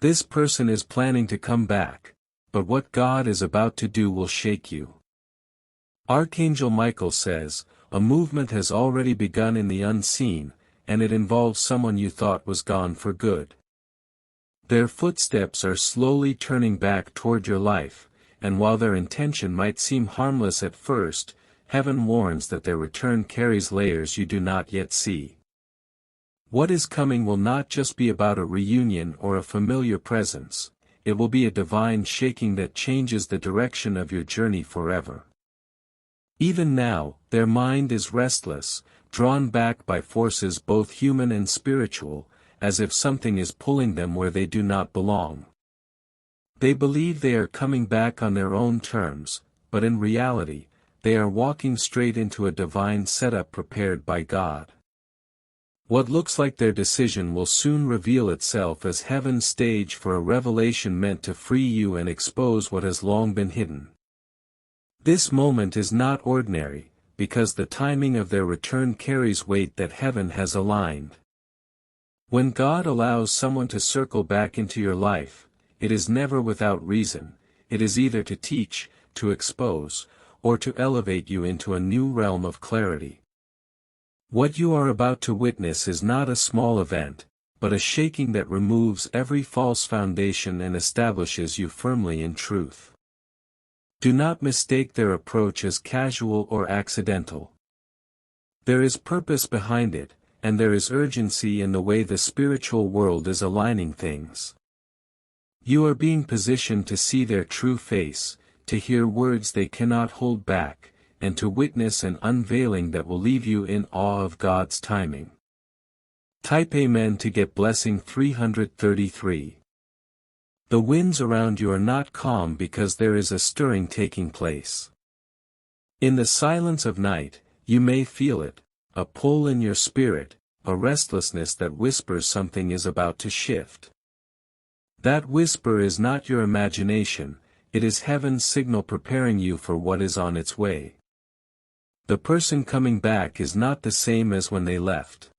This person is planning to come back, but what God is about to do will shake you. Archangel Michael says, a movement has already begun in the unseen, and it involves someone you thought was gone for good. Their footsteps are slowly turning back toward your life, and while their intention might seem harmless at first, heaven warns that their return carries layers you do not yet see. What is coming will not just be about a reunion or a familiar presence, it will be a divine shaking that changes the direction of your journey forever. Even now, their mind is restless, drawn back by forces both human and spiritual, as if something is pulling them where they do not belong. They believe they are coming back on their own terms, but in reality, they are walking straight into a divine setup prepared by God. What looks like their decision will soon reveal itself as heaven's stage for a revelation meant to free you and expose what has long been hidden. This moment is not ordinary, because the timing of their return carries weight that heaven has aligned. When God allows someone to circle back into your life, it is never without reason. It is either to teach, to expose, or to elevate you into a new realm of clarity. What you are about to witness is not a small event, but a shaking that removes every false foundation and establishes you firmly in truth. Do not mistake their approach as casual or accidental. There is purpose behind it, and there is urgency in the way the spiritual world is aligning things. You are being positioned to see their true face, to hear words they cannot hold back, and to witness an unveiling that will leave you in awe of God's timing. Type Amen to get blessing 333. The winds around you are not calm because there is a stirring taking place. In the silence of night, you may feel it, a pull in your spirit, a restlessness that whispers something is about to shift. That whisper is not your imagination, it is heaven's signal preparing you for what is on its way. The person coming back is not the same as when they left.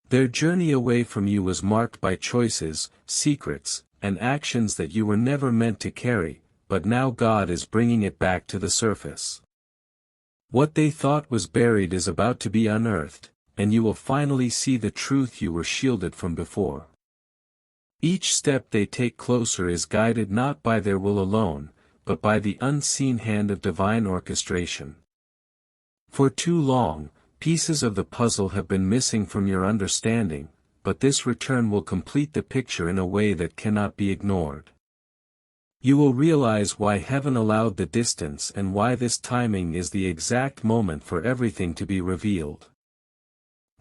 Their journey away from you was marked by choices, secrets, and actions that you were never meant to carry, but now God is bringing it back to the surface. What they thought was buried is about to be unearthed, and you will finally see the truth you were shielded from before. Each step they take closer is guided not by their will alone, but by the unseen hand of divine orchestration. For too long, pieces of the puzzle have been missing from your understanding, but this return will complete the picture in a way that cannot be ignored. You will realize why heaven allowed the distance and why this timing is the exact moment for everything to be revealed.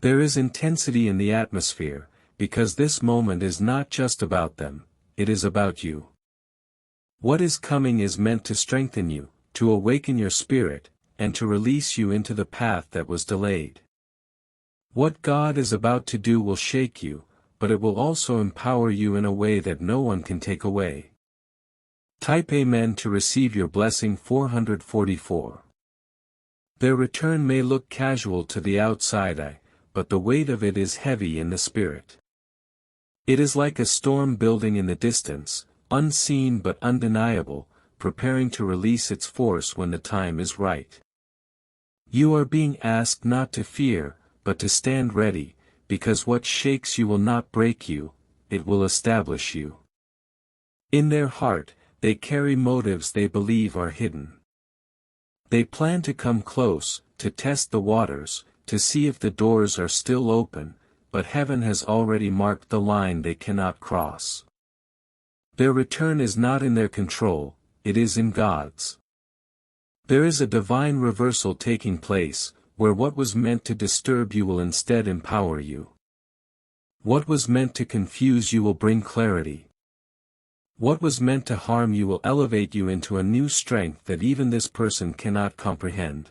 There is intensity in the atmosphere, because this moment is not just about them, it is about you. What is coming is meant to strengthen you, to awaken your spirit, and to release you into the path that was delayed. What God is about to do will shake you, but it will also empower you in a way that no one can take away. Type Amen to receive your blessing 444. Their return may look casual to the outside eye, but the weight of it is heavy in the spirit. It is like a storm building in the distance, unseen but undeniable, preparing to release its force when the time is right. You are being asked not to fear, but to stand ready, because what shakes you will not break you, it will establish you. In their heart, they carry motives they believe are hidden. They plan to come close, to test the waters, to see if the doors are still open, but heaven has already marked the line they cannot cross. Their return is not in their control, it is in God's. There is a divine reversal taking place, where what was meant to disturb you will instead empower you. What was meant to confuse you will bring clarity. What was meant to harm you will elevate you into a new strength that even this person cannot comprehend.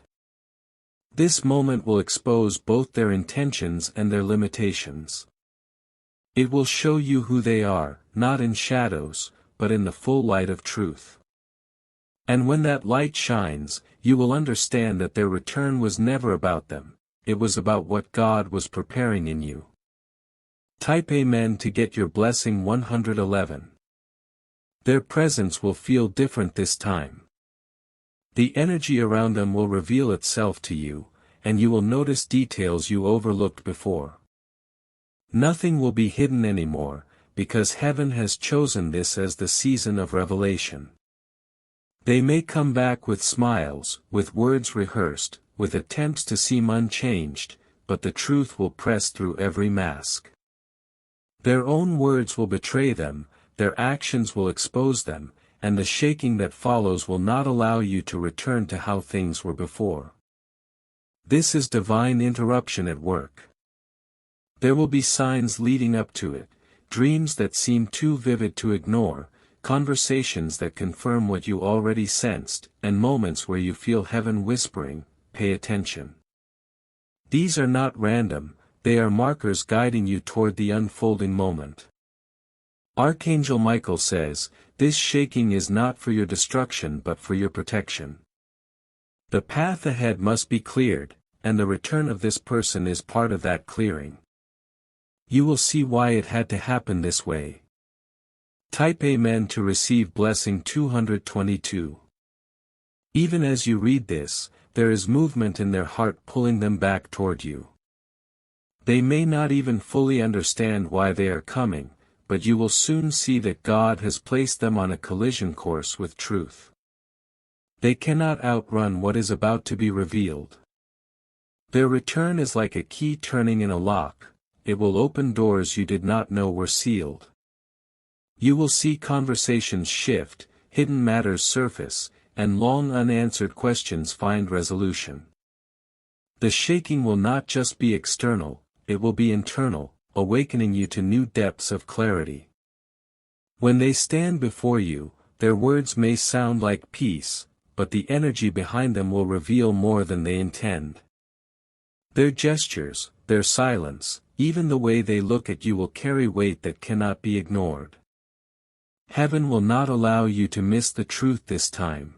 This moment will expose both their intentions and their limitations. It will show you who they are, not in shadows, but in the full light of truth. And when that light shines, you will understand that their return was never about them, it was about what God was preparing in you. Type Amen to get your blessing 111. Their presence will feel different this time. The energy around them will reveal itself to you, and you will notice details you overlooked before. Nothing will be hidden anymore, because heaven has chosen this as the season of revelation. They may come back with smiles, with words rehearsed, with attempts to seem unchanged, but the truth will press through every mask. Their own words will betray them, their actions will expose them, and the shaking that follows will not allow you to return to how things were before. This is divine interruption at work. There will be signs leading up to it, dreams that seem too vivid to ignore, conversations that confirm what you already sensed, and moments where you feel heaven whispering, "Pay attention." These are not random, they are markers guiding you toward the unfolding moment. Archangel Michael says, "This shaking is not for your destruction but for your protection." The path ahead must be cleared, and the return of this person is part of that clearing. You will see why it had to happen this way. Type Amen to receive blessing 222. Even as you read this, there is movement in their heart pulling them back toward you. They may not even fully understand why they are coming, but you will soon see that God has placed them on a collision course with truth. They cannot outrun what is about to be revealed. Their return is like a key turning in a lock, it will open doors you did not know were sealed. You will see conversations shift, hidden matters surface, and long unanswered questions find resolution. The shaking will not just be external, it will be internal, awakening you to new depths of clarity. When they stand before you, their words may sound like peace, but the energy behind them will reveal more than they intend. Their gestures, their silence, even the way they look at you will carry weight that cannot be ignored. Heaven will not allow you to miss the truth this time.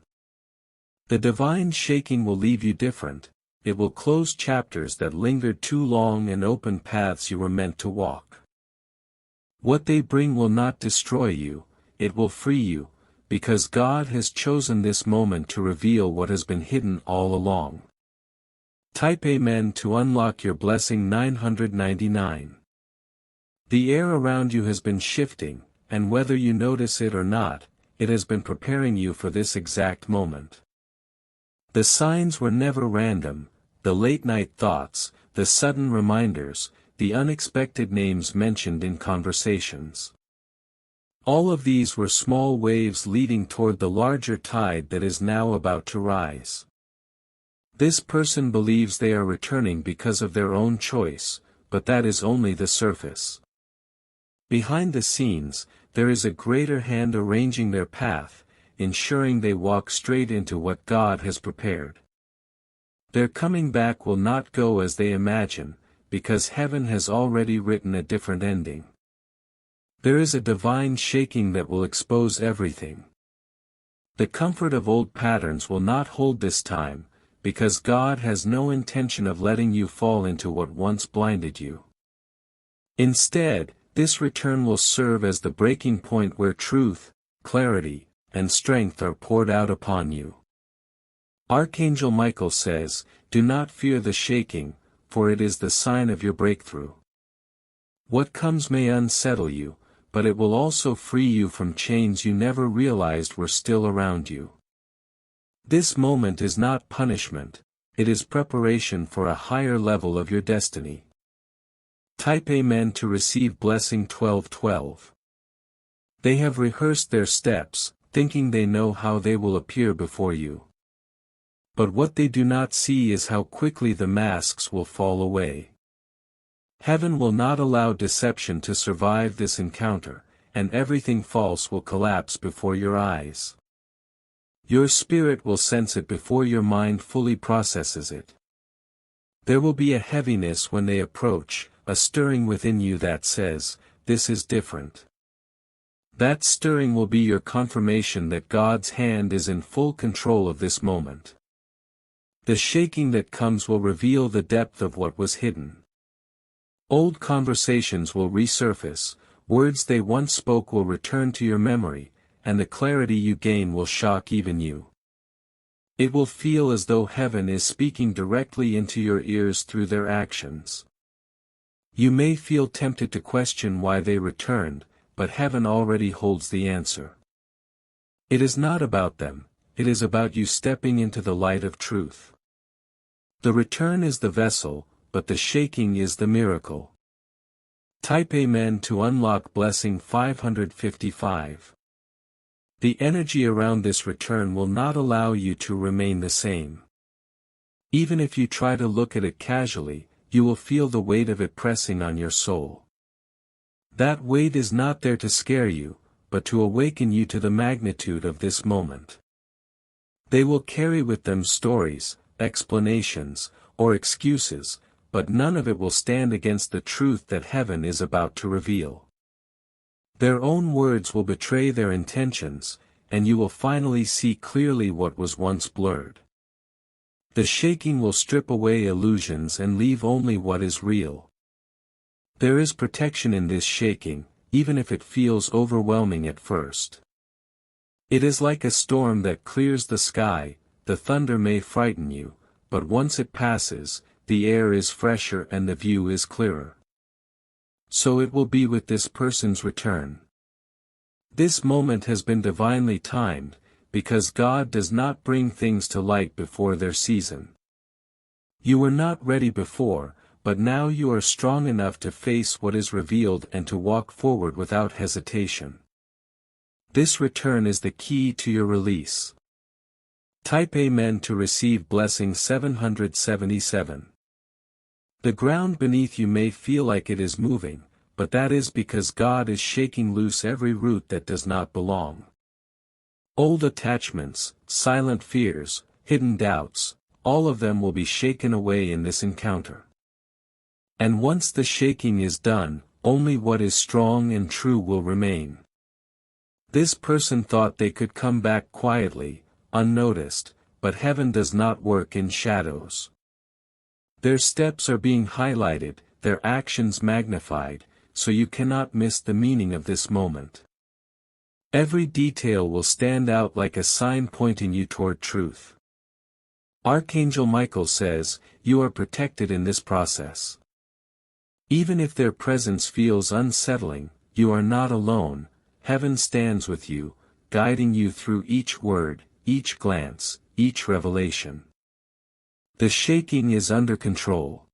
The divine shaking will leave you different, it will close chapters that lingered too long and open paths you were meant to walk. What they bring will not destroy you, it will free you, because God has chosen this moment to reveal what has been hidden all along. Type Amen to unlock your blessing 999. The air around you has been shifting, and whether you notice it or not, it has been preparing you for this exact moment. The signs were never random, the late-night thoughts, the sudden reminders, the unexpected names mentioned in conversations. All of these were small waves leading toward the larger tide that is now about to rise. This person believes they are returning because of their own choice, but that is only the surface. Behind the scenes, there is a greater hand arranging their path, ensuring they walk straight into what God has prepared. Their coming back will not go as they imagine, because heaven has already written a different ending. There is a divine shaking that will expose everything. The comfort of old patterns will not hold this time, because God has no intention of letting you fall into what once blinded you. Instead, this return will serve as the breaking point where truth, clarity, and strength are poured out upon you. Archangel Michael says, "Do not fear the shaking, for it is the sign of your breakthrough." What comes may unsettle you, but it will also free you from chains you never realized were still around you. This moment is not punishment, it is preparation for a higher level of your destiny. Type Amen to receive blessing 1212. They have rehearsed their steps, thinking they know how they will appear before you. But what they do not see is how quickly the masks will fall away. Heaven will not allow deception to survive this encounter, and everything false will collapse before your eyes. Your spirit will sense it before your mind fully processes it. There will be a heaviness when they approach, a stirring within you that says, "This is different." That stirring will be your confirmation that God's hand is in full control of this moment. The shaking that comes will reveal the depth of what was hidden. Old conversations will resurface, words they once spoke will return to your memory, and the clarity you gain will shock even you. It will feel as though heaven is speaking directly into your ears through their actions. You may feel tempted to question why they returned, but heaven already holds the answer. It is not about them, it is about you stepping into the light of truth. The return is the vessel, but the shaking is the miracle. Type Amen to unlock blessing 555. The energy around this return will not allow you to remain the same. Even if you try to look at it casually, you will feel the weight of it pressing on your soul. That weight is not there to scare you, but to awaken you to the magnitude of this moment. They will carry with them stories, explanations, or excuses, but none of it will stand against the truth that heaven is about to reveal. Their own words will betray their intentions, and you will finally see clearly what was once blurred. The shaking will strip away illusions and leave only what is real. There is protection in this shaking, even if it feels overwhelming at first. It is like a storm that clears the sky. The thunder may frighten you, but once it passes, the air is fresher and the view is clearer. So it will be with this person's return. This moment has been divinely timed, because God does not bring things to light before their season. You were not ready before, but now you are strong enough to face what is revealed and to walk forward without hesitation. This return is the key to your release. Type Amen to receive blessing 777. The ground beneath you may feel like it is moving, but that is because God is shaking loose every root that does not belong. Old attachments, silent fears, hidden doubts, all of them will be shaken away in this encounter. And once the shaking is done, only what is strong and true will remain. This person thought they could come back quietly, unnoticed, but heaven does not work in shadows. Their steps are being highlighted, their actions magnified, so you cannot miss the meaning of this moment. Every detail will stand out like a sign pointing you toward truth. Archangel Michael says, you are protected in this process. Even if their presence feels unsettling, you are not alone. Heaven stands with you, guiding you through each word, each glance, each revelation. The shaking is under control.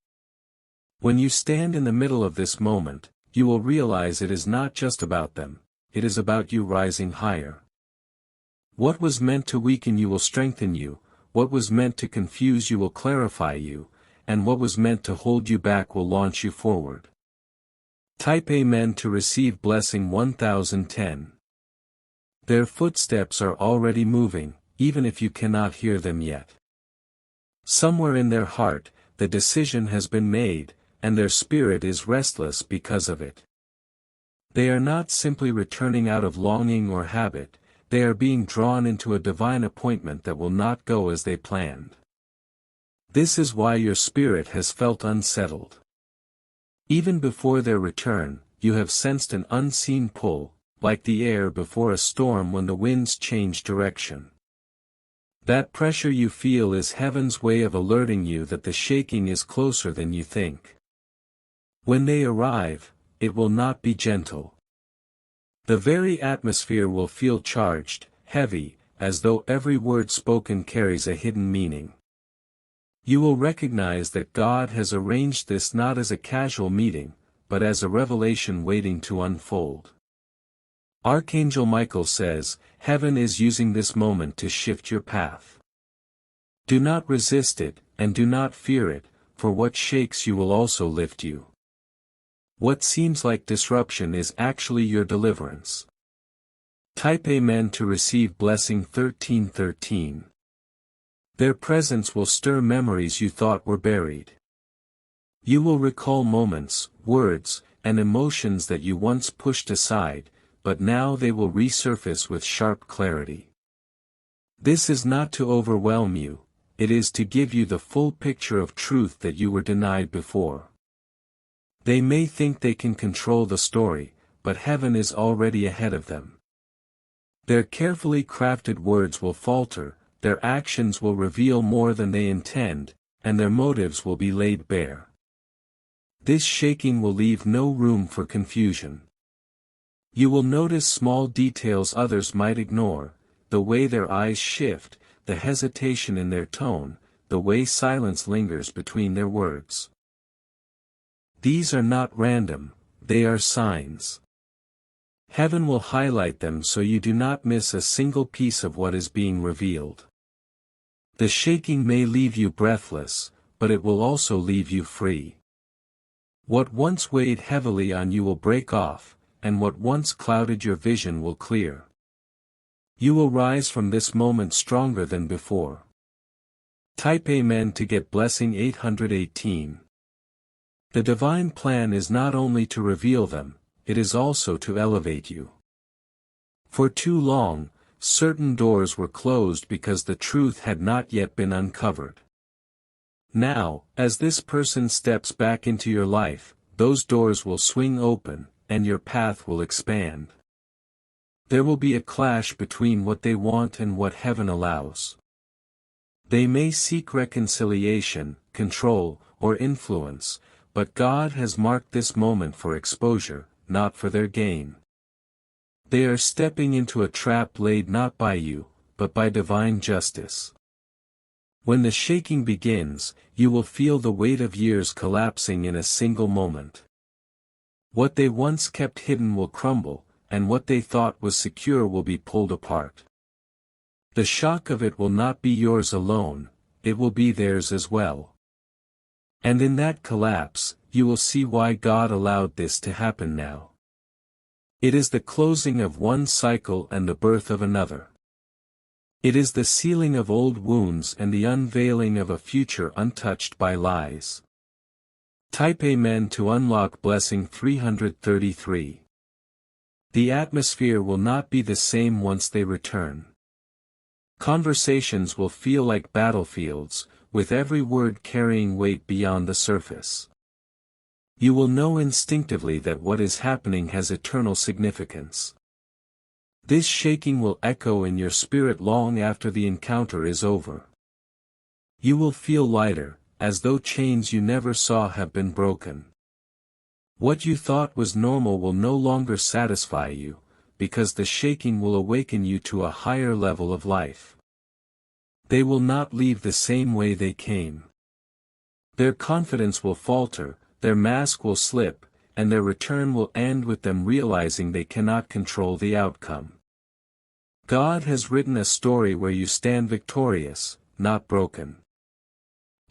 When you stand in the middle of this moment, you will realize it is not just about them, it is about you rising higher. What was meant to weaken you will strengthen you, what was meant to confuse you will clarify you, and what was meant to hold you back will launch you forward. Type Amen to receive blessing 1010. Their footsteps are already moving, even if you cannot hear them yet. Somewhere in their heart, the decision has been made, and their spirit is restless because of it. They are not simply returning out of longing or habit, they are being drawn into a divine appointment that will not go as they planned. This is why your spirit has felt unsettled. Even before their return, you have sensed an unseen pull, like the air before a storm when the winds change direction. That pressure you feel is heaven's way of alerting you that the shaking is closer than you think. When they arrive, it will not be gentle. The very atmosphere will feel charged, heavy, as though every word spoken carries a hidden meaning. You will recognize that God has arranged this not as a casual meeting, but as a revelation waiting to unfold. Archangel Michael says, heaven is using this moment to shift your path. Do not resist it, and do not fear it, for what shakes you will also lift you. What seems like disruption is actually your deliverance. Type Amen to receive blessing 1313. Their presence will stir memories you thought were buried. You will recall moments, words, and emotions that you once pushed aside, but now they will resurface with sharp clarity. This is not to overwhelm you, it is to give you the full picture of truth that you were denied before. They may think they can control the story, but heaven is already ahead of them. Their carefully crafted words will falter, their actions will reveal more than they intend, and their motives will be laid bare. This shaking will leave no room for confusion. You will notice small details others might ignore, the way their eyes shift, the hesitation in their tone, the way silence lingers between their words. These are not random, they are signs. Heaven will highlight them so you do not miss a single piece of what is being revealed. The shaking may leave you breathless, but it will also leave you free. What once weighed heavily on you will break off, and what once clouded your vision will clear. You will rise from this moment stronger than before. Type Amen to get blessing 818. The divine plan is not only to reveal them, it is also to elevate you. For too long, certain doors were closed because the truth had not yet been uncovered. Now, as this person steps back into your life, those doors will swing open, and your path will expand. There will be a clash between what they want and what heaven allows. They may seek reconciliation, control, or influence, but God has marked this moment for exposure, not for their gain. They are stepping into a trap laid not by you, but by divine justice. When the shaking begins, you will feel the weight of years collapsing in a single moment. What they once kept hidden will crumble, and what they thought was secure will be pulled apart. The shock of it will not be yours alone, it will be theirs as well. And in that collapse, you will see why God allowed this to happen now. It is the closing of one cycle and the birth of another. It is the sealing of old wounds and the unveiling of a future untouched by lies. Type Amen to unlock blessing 333. The atmosphere will not be the same once they return. Conversations will feel like battlefields, with every word carrying weight beyond the surface. You will know instinctively that what is happening has eternal significance. This shaking will echo in your spirit long after the encounter is over. You will feel lighter, as though chains you never saw have been broken. What you thought was normal will no longer satisfy you, because the shaking will awaken you to a higher level of life. They will not leave the same way they came. Their confidence will falter, their mask will slip, and their return will end with them realizing they cannot control the outcome. God has written a story where you stand victorious, not broken.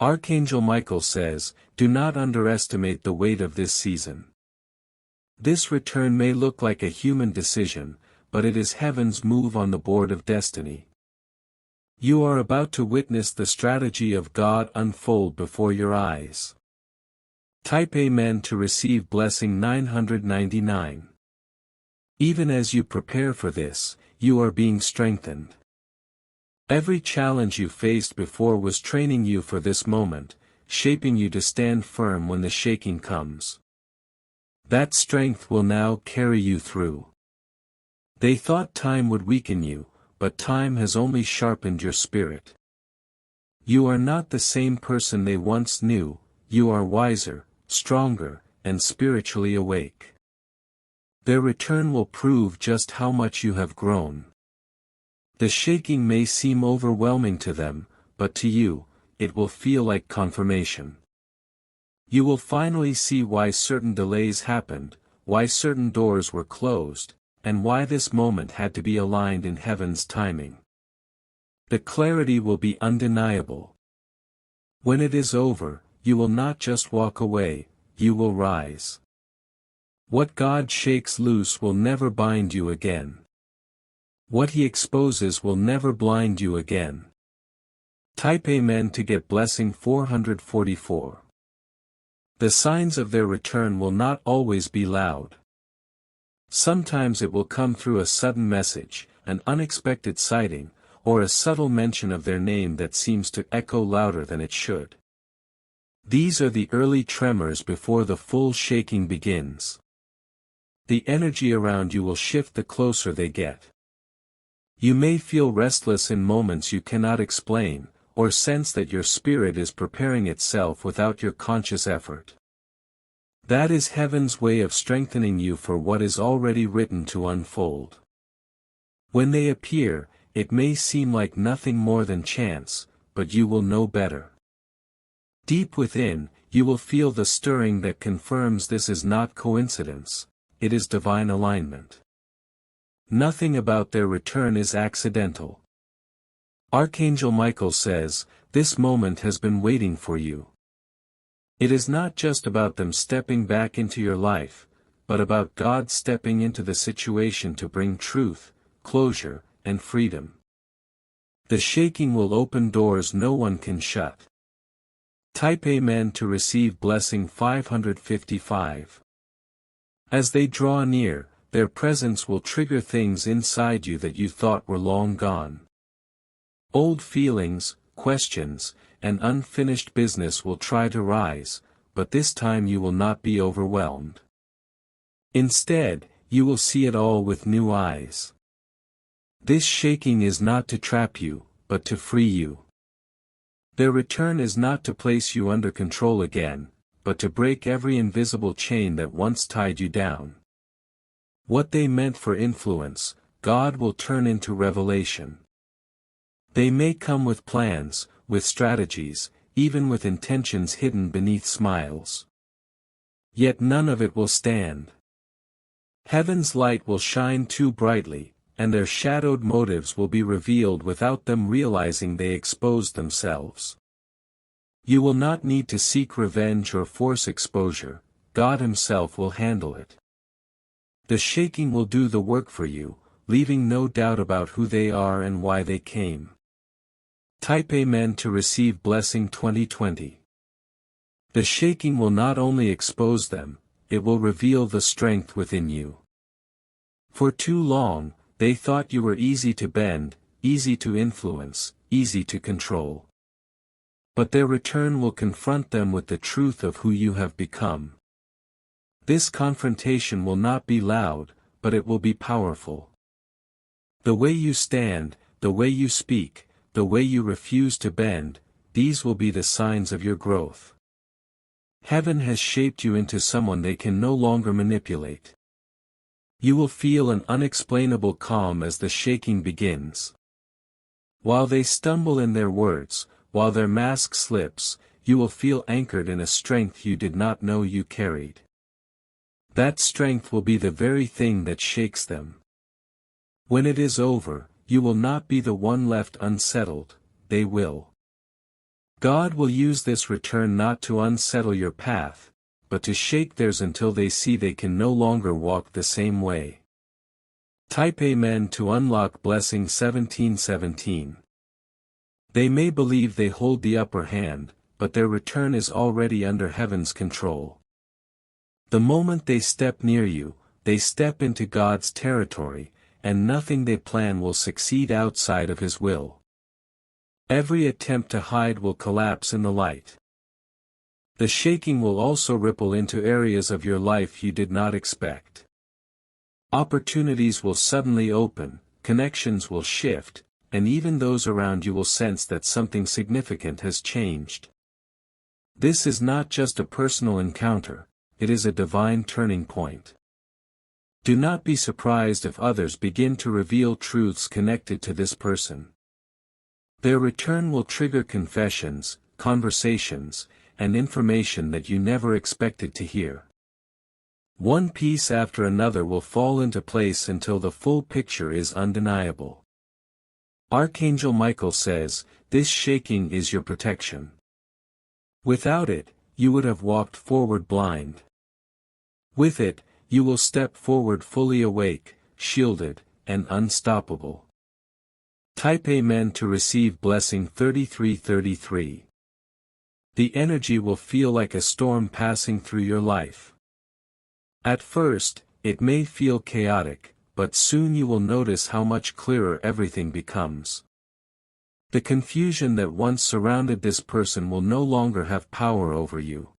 Archangel Michael says, "Do not underestimate the weight of this season." This return may look like a human decision, but it is heaven's move on the board of destiny. You are about to witness the strategy of God unfold before your eyes. Type Amen to receive blessing 999. Even as you prepare for this, you are being strengthened. Every challenge you faced before was training you for this moment, shaping you to stand firm when the shaking comes. That strength will now carry you through. They thought time would weaken you, but time has only sharpened your spirit. You are not the same person they once knew, you are wiser, stronger, and spiritually awake. Their return will prove just how much you have grown. The shaking may seem overwhelming to them, but to you, it will feel like confirmation. You will finally see why certain delays happened, why certain doors were closed, and why this moment had to be aligned in heaven's timing. The clarity will be undeniable. When it is over, you will not just walk away, you will rise. What God shakes loose will never bind you again. What He exposes will never blind you again. Type Amen to get blessing 444. The signs of their return will not always be loud. Sometimes it will come through a sudden message, an unexpected sighting, or a subtle mention of their name that seems to echo louder than it should. These are the early tremors before the full shaking begins. The energy around you will shift the closer they get. You may feel restless in moments you cannot explain, or sense that your spirit is preparing itself without your conscious effort. That is heaven's way of strengthening you for what is already written to unfold. When they appear, it may seem like nothing more than chance, but you will know better. Deep within, you will feel the stirring that confirms this is not coincidence, it is divine alignment. Nothing about their return is accidental. Archangel Michael says, "This moment has been waiting for you." It is not just about them stepping back into your life, but about God stepping into the situation to bring truth, closure, and freedom. The shaking will open doors no one can shut. Type Amen to receive blessing 555. As they draw near, their presence will trigger things inside you that you thought were long gone. Old feelings, questions, and unfinished business will try to rise, but this time you will not be overwhelmed. Instead, you will see it all with new eyes. This shaking is not to trap you, but to free you. Their return is not to place you under control again, but to break every invisible chain that once tied you down. What they meant for influence, God will turn into revelation. They may come with plans, with strategies, even with intentions hidden beneath smiles. Yet none of it will stand. Heaven's light will shine too brightly, and their shadowed motives will be revealed without them realizing they exposed themselves. You will not need to seek revenge or force exposure, God Himself will handle it. The shaking will do the work for you, leaving no doubt about who they are and why they came. Type Amen to receive blessing 2020. The shaking will not only expose them, it will reveal the strength within you. For too long, they thought you were easy to bend, easy to influence, easy to control. But their return will confront them with the truth of who you have become. This confrontation will not be loud, but it will be powerful. The way you stand, the way you speak, the way you refuse to bend, these will be the signs of your growth. Heaven has shaped you into someone they can no longer manipulate. You will feel an unexplainable calm as the shaking begins. While they stumble in their words, while their mask slips, you will feel anchored in a strength you did not know you carried. That strength will be the very thing that shakes them. When it is over, you will not be the one left unsettled, they will. God will use this return not to unsettle your path, but to shake theirs until they see they can no longer walk the same way. Type Amen to unlock blessing 1717. They may believe they hold the upper hand, but their return is already under Heaven's control. The moment they step near you, they step into God's territory, and nothing they plan will succeed outside of His will. Every attempt to hide will collapse in the light. The shaking will also ripple into areas of your life you did not expect. Opportunities will suddenly open, connections will shift, and even those around you will sense that something significant has changed. This is not just a personal encounter, it is a divine turning point. Do not be surprised if others begin to reveal truths connected to this person. Their return will trigger confessions, conversations, and information that you never expected to hear. One piece after another will fall into place until the full picture is undeniable. Archangel Michael says, "This shaking is your protection." Without it, you would have walked forward blind. With it, you will step forward fully awake, shielded, and unstoppable. Type Amen to receive blessing 3333. The energy will feel like a storm passing through your life. At first, it may feel chaotic, but soon you will notice how much clearer everything becomes. The confusion that once surrounded this person will no longer have power over you.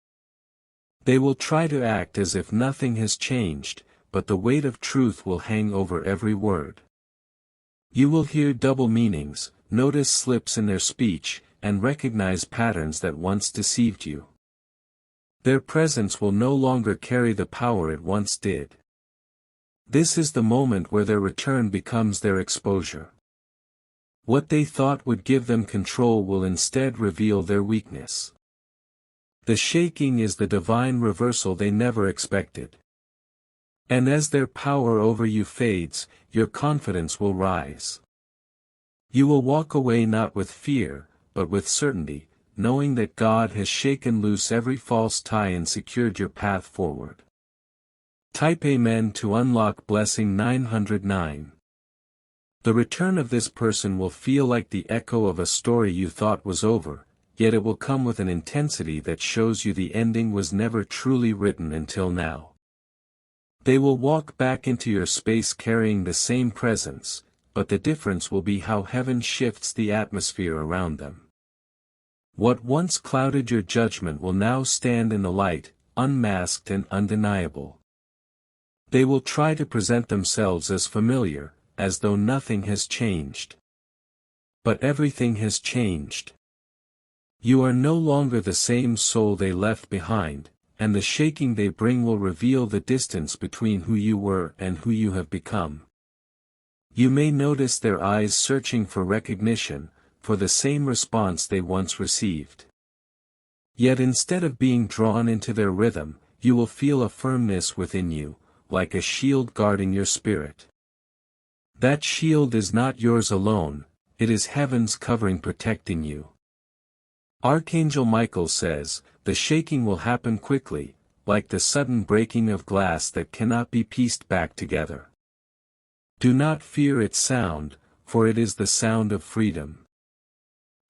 They will try to act as if nothing has changed, but the weight of truth will hang over every word. You will hear double meanings, notice slips in their speech, and recognize patterns that once deceived you. Their presence will no longer carry the power it once did. This is the moment where their return becomes their exposure. What they thought would give them control will instead reveal their weakness. The shaking is the divine reversal they never expected. And as their power over you fades, your confidence will rise. You will walk away not with fear, but with certainty, knowing that God has shaken loose every false tie and secured your path forward. Type Amen to unlock blessing 909. The return of this person will feel like the echo of a story you thought was over, yet it will come with an intensity that shows you the ending was never truly written until now. They will walk back into your space carrying the same presence, but the difference will be how heaven shifts the atmosphere around them. What once clouded your judgment will now stand in the light, unmasked and undeniable. They will try to present themselves as familiar, as though nothing has changed. But everything has changed. You are no longer the same soul they left behind, and the shaking they bring will reveal the distance between who you were and who you have become. You may notice their eyes searching for recognition, for the same response they once received. Yet instead of being drawn into their rhythm, you will feel a firmness within you, like a shield guarding your spirit. That shield is not yours alone, it is heaven's covering protecting you. Archangel Michael says, the shaking will happen quickly, like the sudden breaking of glass that cannot be pieced back together. Do not fear its sound, for it is the sound of freedom.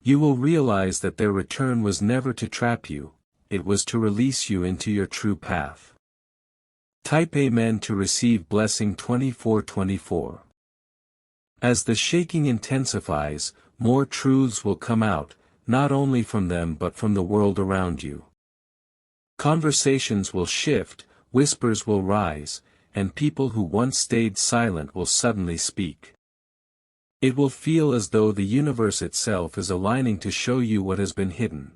You will realize that their return was never to trap you, it was to release you into your true path. Type Amen to receive blessing 2424. As the shaking intensifies, more truths will come out, not only from them but from the world around you. Conversations will shift, whispers will rise, and people who once stayed silent will suddenly speak. It will feel as though the universe itself is aligning to show you what has been hidden.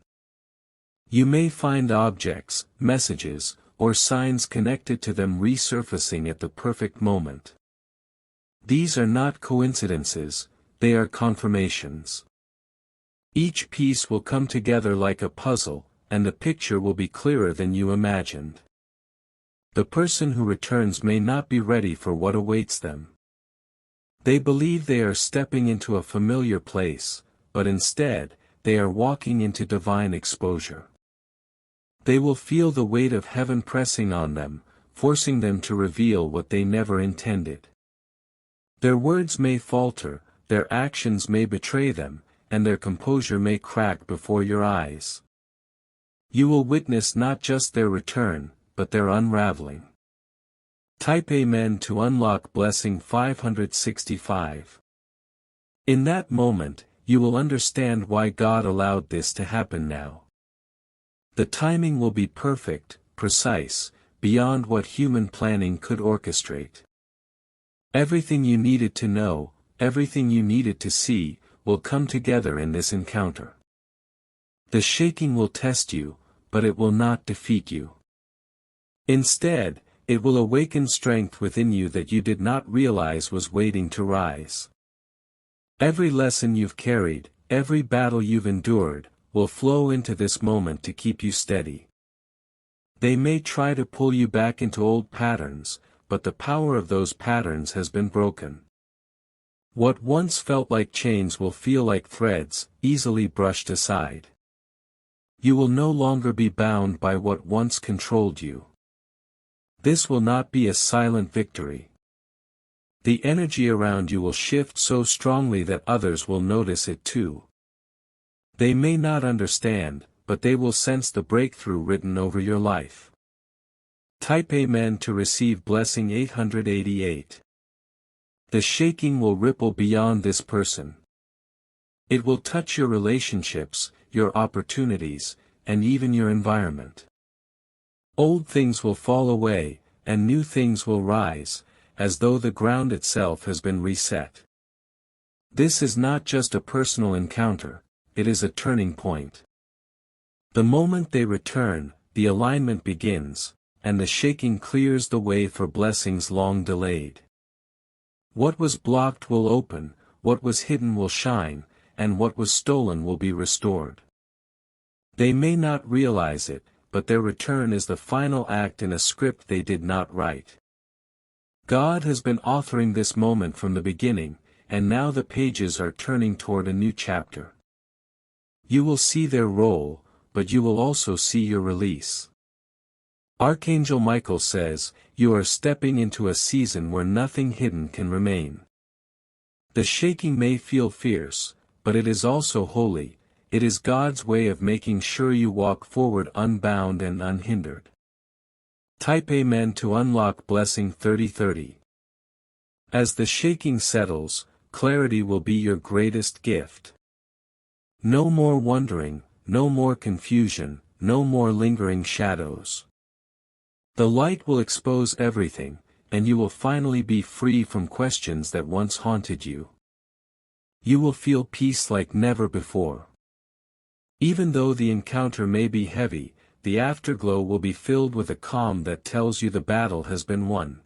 You may find objects, messages, or signs connected to them resurfacing at the perfect moment. These are not coincidences, they are confirmations. Each piece will come together like a puzzle, and the picture will be clearer than you imagined. The person who returns may not be ready for what awaits them. They believe they are stepping into a familiar place, but instead, they are walking into divine exposure. They will feel the weight of heaven pressing on them, forcing them to reveal what they never intended. Their words may falter, their actions may betray them, and their composure may crack before your eyes. You will witness not just their return, but their unraveling. Type Amen to unlock blessing 565. In that moment, you will understand why God allowed this to happen now. The timing will be perfect, precise, beyond what human planning could orchestrate. Everything you needed to know, everything you needed to see, will come together in this encounter. The shaking will test you, but it will not defeat you. Instead, it will awaken strength within you that you did not realize was waiting to rise. Every lesson you've carried, every battle you've endured, will flow into this moment to keep you steady. They may try to pull you back into old patterns, but the power of those patterns has been broken. What once felt like chains will feel like threads, easily brushed aside. You will no longer be bound by what once controlled you. This will not be a silent victory. The energy around you will shift so strongly that others will notice it too. They may not understand, but they will sense the breakthrough written over your life. Type Amen to receive blessing 888. The shaking will ripple beyond this person. It will touch your relationships, your opportunities, and even your environment. Old things will fall away, and new things will rise, as though the ground itself has been reset. This is not just a personal encounter, it is a turning point. The moment they return, the alignment begins, and the shaking clears the way for blessings long delayed. What was blocked will open, what was hidden will shine, and what was stolen will be restored. They may not realize it, but their return is the final act in a script they did not write. God has been authoring this moment from the beginning, and now the pages are turning toward a new chapter. You will see their role, but you will also see your release. Archangel Michael says, "You are stepping into a season where nothing hidden can remain." The shaking may feel fierce, but it is also holy. It is God's way of making sure you walk forward unbound and unhindered. Type Amen to unlock Blessing 3030. As the shaking settles, clarity will be your greatest gift. No more wondering, no more confusion, no more lingering shadows. The light will expose everything, and you will finally be free from questions that once haunted you. You will feel peace like never before. Even though the encounter may be heavy, the afterglow will be filled with a calm that tells you the battle has been won.